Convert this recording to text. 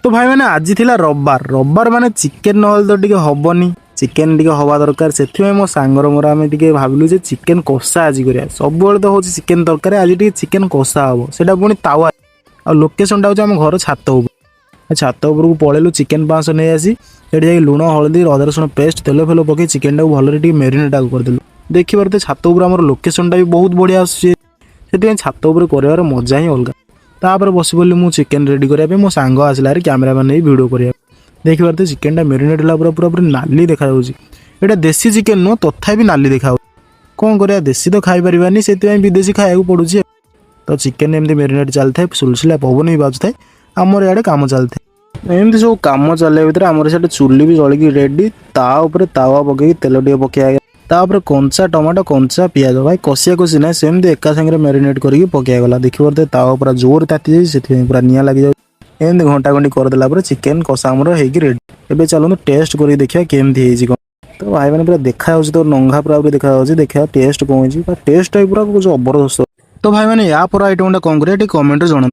तो भाई मैंने आज थिला रविवार रविवार माने चिकेन नहल तो टिके हबनी चिकेन टिके हवा दरकार से मो सांगर मोर आम टिके भाविलु जे चिकेन कषा आज करिया सब तो होची चिकेन तरकारी आज टिके चिकेन कषा हबो सेटा पुणी तावा आ लोकेशनटा होची हम घर छात ऊपर छात ऊपर पळेलु चिकेन 500 नहीं आसी सेठी जाई लुण हळदी अदा रसुण पेस्ट तेल फेल पकई चिकेन टाक भलरे टिके मेरिनेट करदेलु देखि पारते छात ऊपर हमर लोकेशनटा भी बहुत बढ़िया आसुची सेठी छात ऊपर करिवार मजा ही अलगा तापर बस बोली मु चिकेन रेडी करबे मो सांग आसला रे कैमरामैन नहीं वीडियो करिया देखि पारते चिकेन टा मेरिनेट होला पूरा पूरा नाली देखा जाउची एटा देसी चिकेन नो तथापि नाली देखा कौन करिया देसी तो खाई परिबानी सेति विदेशी खाइବାକୁ पड़ुची तो चिकेन एमती मेरिनेट चलता है सुलसुला पवन भी बाजुଥାଏ आमर इे कम चलता एमती सब कम चलने भितर आमर से चुली भी जलिकी रेडी ता ऊपर तावा पकई तेल टे पकड़ा तापर कंचा टमाटो कंचा पियाज भाई कसिया कषि ना सेमती एका सागर मेरिनेट करके पकड़ा देखी पारे तावा पूरा जोर ताती जाए पूरा निआ लगी जाए एमती घंटा घंटी करदेला चिकेन कषा आमर होगी रेडी एवं चलते टेस्ट कर देखा केमती तो भाई मैंने पूरा देखा तो नंगा पूरा देखा देखा टेस्ट कौन टेस्ट पूरा कुछ जबरदस्त तो भाई मैंने या पर आइटम कौन करें कमेंट जना।